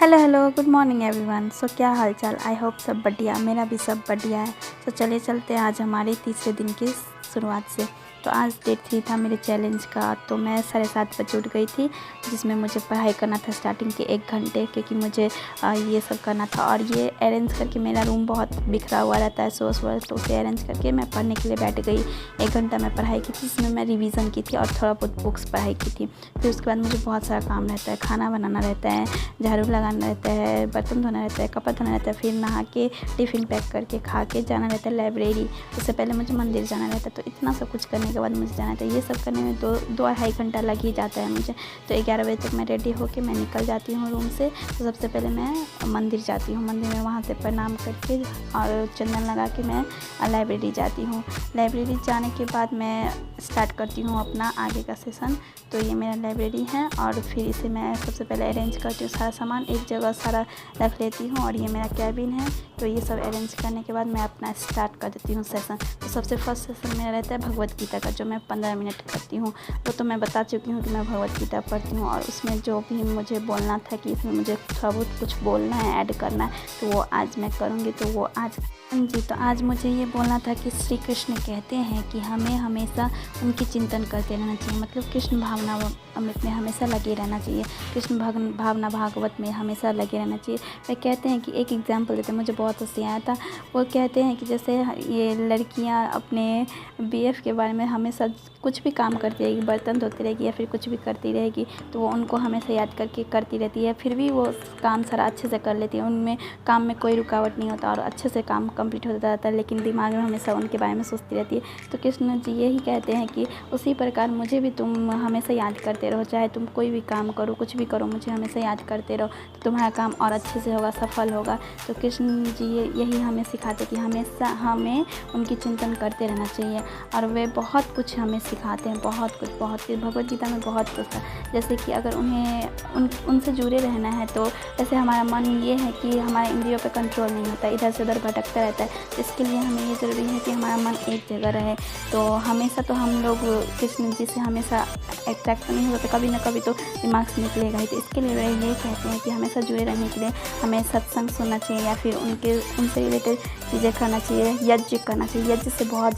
Hello hello good morning everyone. क्या हाल चाल। I hope सब बढ़िया, मेरा भी सब बढ़िया है। चलिए चलते हैं आज हमारे तीसरे दिन की शुरुआत से। तो आज डे 3 था मेरे चैलेंज का। तो मैं 7:30 बजे उठ गई थी, जिसमें मुझे पढ़ाई करना था स्टार्टिंग के 1 घंटे, क्योंकि मुझे ये सब करना था। और ये अरेंज करके, मेरा रूम बहुत बिखरा हुआ रहता है सोर्स वर्स, तो उसे अरेंज करके मैं पढ़ने के लिए बैठ गई। 1 घंटा मैं पढ़ाई की थी, जिसमें मैं रिवीजन की थी और थोड़ा बहुत बुक्स पढ़ाई की थी। फिर उसके बाद मुझे बहुत सारा काम रहता है, खाना बनाना रहता है, झाड़ू लगाना रहता है, बर्तन धोना रहता है, कपड़ा धोना रहता है, फिर नहा के टिफ़िन पैक करके खा के जाना रहता है लाइब्रेरी। उससे पहले मुझे मंदिर जाना रहता है। तो इतना सब कुछ करने के बाद मुझे जाना था। ये सब करने में 2-2.5 घंटा लग ही जाता है मुझे। तो 11 बजे तक मैं रेडी होके मैं निकल जाती हूँ रूम से। तो सबसे पहले मैं मंदिर जाती हूँ। मंदिर में वहाँ से प्रणाम करके और चंदन लगा के मैं लाइब्रेरी जाती हूँ। लाइब्रेरी जाने के बाद मैं स्टार्ट करती हूँ अपना आगे का सेशन। तो ये मेरा लाइब्रेरी है और फिर इसे मैं सबसे पहले अरेंज करती हूँ। सारा सामान एक जगह सारा रख लेती हूँ और ये मेरा कैबिन है। तो ये सब अरेंज करने के बाद मैं अपना स्टार्ट कर देती हूँ सेशन। तो सबसे फर्स्ट सेशन मेरा रहता है भगवत गीता का, जो मैं 15 मिनट करती हूँ। वो तो मैं बता चुकी हूँ कि मैं भगवत गीता पढ़ती हूँ, और उसमें जो भी मुझे बोलना था कि इसमें मुझे थोड़ा बहुत कुछ बोलना है, ऐड करना है, तो वो आज मैं करूँगी। तो वो आज जी, तो आज मुझे ये बोलना था कि श्री कृष्ण कहते हैं कि हमें हमेशा उनकी चिंतन करते रहना चाहिए। मतलब कृष्ण भावना अमृत में हमेशा लगे रहना चाहिए, कृष्ण भावना भागवत में हमेशा लगे रहना चाहिए। वे कहते हैं कि एक एग्जाम्पल देते हैं, मुझे बहुत हंसी आया था। वो कहते हैं कि जैसे ये लड़कियां अपने बीएफ के बारे में हमेशा कुछ भी काम करती रहेगी, बर्तन धोती रहेगी या फिर कुछ भी करती रहेगी, तो वो उनको हमेशा याद करके करती रहती है। फिर भी वो काम सारा अच्छे से कर लेती है, उनमें काम में कोई रुकावट नहीं होता और अच्छे से काम कंप्लीट होता जाता है, लेकिन दिमाग में हमेशा उनके बारे में सोचती रहती है। तो कृष्ण जी यही कहते हैं कि उसी प्रकार मुझे भी तुम हमेशा याद करते रहो, चाहे तुम कोई भी काम करो, कुछ भी करो, मुझे हमेशा याद करते रहो, तो तुम्हारा काम और अच्छे से होगा, सफल होगा। तो कृष्ण जी यही हमें सिखाते कि हमेशा हमें उनकी चिंतन करते रहना चाहिए। और वे बहुत कुछ हमें सिखाते हैं, बहुत कुछ भगवद गीता में बहुत कुछ था। जैसे कि अगर उनसे जुड़े रहना है, तो जैसे हमारा मन ये है कि हमारे इंद्रियों पे कंट्रोल नहीं होता, इधर से उधर भटकता रहता है। तो इसके लिए हमें ये ज़रूरी है कि हमारा मन एक जगह रहे। तो हमेशा तो हम लोग कृष्ण जी से हमेशा अट्रैक्ट नहीं होता, कभी ना कभी तो दिमाग से निकलेगा ही। तो इसके लिए वे ये कहते हैं कि हमेशा जुड़े रहने के लिए हमें सत्संग सुनना चाहिए या फिर उनसे रिलेटेड चीज़ें करना चाहिए, यज्ञ करना चाहिए। यज्ञ से बहुत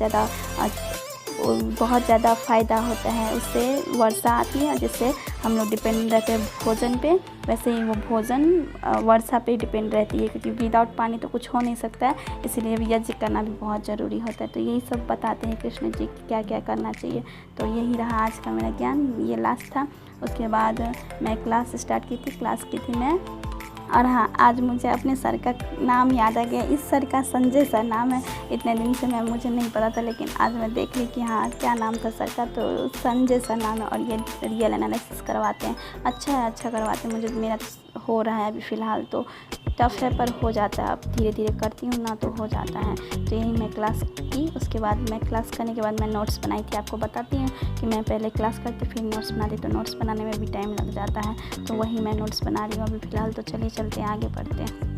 ज़्यादा फ़ायदा होता है, उससे वर्षा आती है, जिससे हम लोग डिपेंड रहते हैं भोजन पे। वैसे ही वो भोजन वर्षा पे डिपेंड रहती है, क्योंकि विदाउट पानी तो कुछ हो नहीं सकता है, इसीलिए यज्ञ करना भी बहुत ज़रूरी होता है। तो यही सब बताते हैं कृष्ण जी कि क्या क्या करना चाहिए। तो यही रहा आज का मेरा ज्ञान, ये लास्ट था। उसके बाद मैं क्लास स्टार्ट की थी, क्लास की थी मैं। और हाँ, आज मुझे अपने सर का नाम याद आ गया। इस सर का संजय सर नाम है। इतने दिन से मुझे नहीं पता था, लेकिन आज मैं देख ली कि हाँ क्या नाम था सर का, तो संजय सर नाम है। और ये रियल एनालिसिस करवाते हैं, अच्छा करवाते हैं। मुझे मेरा हो रहा है अभी फ़िलहाल, तो टफ है पर हो जाता है। अब धीरे धीरे करती हूँ ना, तो हो जाता है। तो यही मैं क्लास की। उसके बाद मैं क्लास करने के बाद मैं नोट्स बनाई थी। आपको बताती हूँ कि मैं पहले क्लास करती फिर नोट्स बनाती, तो नोट्स बनाने में भी टाइम लग जाता है। तो वही मैं नोट्स बना रही हूँ अभी फ़िलहाल। तो चलिए चलते हैं, आगे बढ़ते हैं।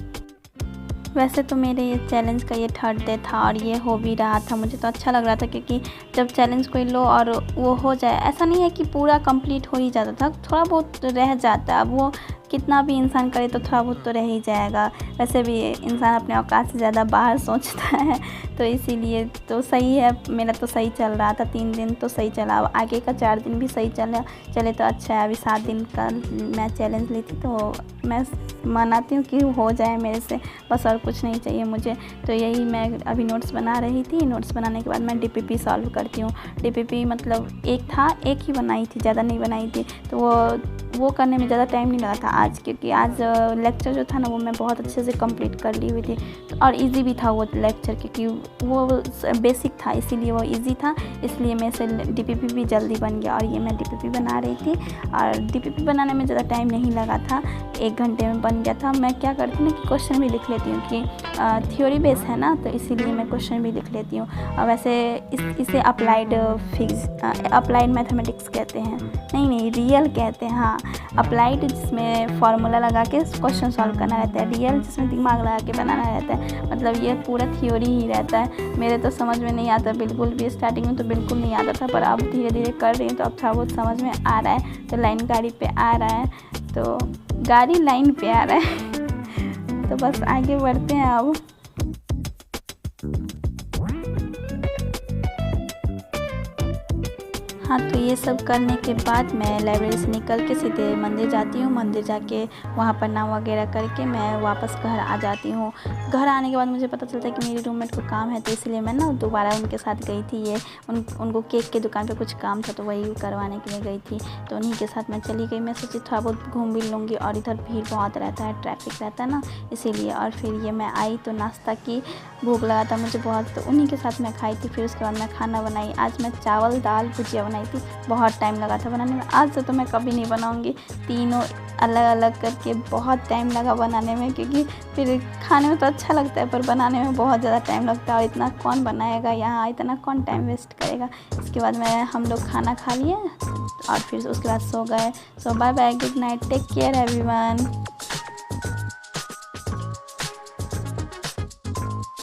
वैसे तो मेरे ये चैलेंज का ये 3rd डे था और ये हो भी रहा था। मुझे तो अच्छा लग रहा था, क्योंकि जब चैलेंज कोई लो और वो हो जाए, ऐसा नहीं है कि पूरा कंप्लीट हो ही जाता था, थोड़ा बहुत रह जाता है। अब वो कितना भी इंसान करे तो थोड़ा बहुत तो रह ही जाएगा। वैसे भी इंसान अपने औकात से ज़्यादा बाहर सोचता है, तो इसीलिए तो सही है। मेरा तो सही चल रहा था, 3 दिन तो सही चला। अब आगे का 4 दिन भी सही चले तो अच्छा है। अभी 7 दिन का मैं चैलेंज ली थी, तो मैं मनाती हूँ कि हो जाए मेरे से, बस और कुछ नहीं चाहिए मुझे। तो यही मैं अभी नोट्स बना रही थी। नोट्स बनाने के बाद मैं डीपीपी सॉल्व करती हूँ। डीपीपी मतलब एक ही बनाई थी, ज़्यादा नहीं बनाई थी। तो वो करने में ज़्यादा टाइम नहीं लगा था आज, क्योंकि आज लेक्चर जो था ना, वो मैं बहुत अच्छे से कंप्लीट कर ली हुई थी। और इजी भी था वो लेक्चर, क्योंकि वो बेसिक था, इसीलिए वो इजी था। इसलिए मेरे से डीपीपी भी जल्दी बन गया। और ये मैं डीपीपी बना रही थी, और डीपीपी बनाने में ज़्यादा टाइम नहीं लगा था, 1 घंटे में बन गया था। मैं क्या करती हूँ ना कि क्वेश्चन भी लिख लेती हूँ, कि थ्योरी बेस है ना, तो इसीलिए मैं क्वेश्चन भी लिख लेती हूँ। और वैसे इसे अप्लाइड मैथमेटिक्स कहते हैं, नहीं रियल कहते हैं। हाँ, अप्लाइड जिसमें फार्मूला लगा के क्वेश्चन सॉल्व करना रहता है, रियल जिसमें दिमाग लगा के बनाना रहता है। मतलब ये पूरा थ्योरी ही रहता है। मेरे तो समझ में नहीं आता बिल्कुल भी, स्टार्टिंग में तो बिल्कुल नहीं आता था, पर अब धीरे धीरे कर रही हूँ तो अब थोड़ा बहुत समझ में आ रहा है। तो लाइन गाड़ी पे आ रहा है, तो गाड़ी लाइन पे आ रहा है। तो बस आगे बढ़ते हैं अब। हाँ, तो ये सब करने के बाद मैं लाइब्रेरी से निकल के सीधे मंदिर जाती हूँ। मंदिर जाके वहाँ प्रणाम वगैरह करके मैं वापस घर आ जाती हूँ। घर आने के बाद मुझे पता चलता है कि मेरी रूममेट को काम है, तो इसलिए मैं ना दोबारा उनके साथ गई थी। ये उनको केक के दुकान पे कुछ काम था, तो वही करवाने के लिए गई थी। तो उन्हीं के साथ मैं चली गई। मैं सोची थोड़ा बहुत घूम भी लूँगी, और इधर भीड़ बहुत रहता है, ट्रैफिक रहता है ना, इसीलिए। और फिर ये मैं आई तो नाश्ता की, भूख लगा था मुझे बहुत, तो उन्हीं के साथ मैं खाई थी। फिर उसके बाद मैं खाना बनाई। आज मैं चावल दाल भुजिया बनाई थी। बहुत टाइम लगा था बनाने में। आज से तो मैं कभी नहीं बनाऊंगी, तीनों अलग अलग करके। बहुत टाइम लगा बनाने में, क्योंकि फिर खाने में तो अच्छा लगता है, पर बनाने में बहुत ज़्यादा टाइम लगता है, और इतना कौन बनाएगा यहाँ, इतना कौन टाइम वेस्ट करेगा। इसके बाद हम लोग खाना खा लिए, और फिर उसके बाद सो गए। So bye bye, good night, take care everyone.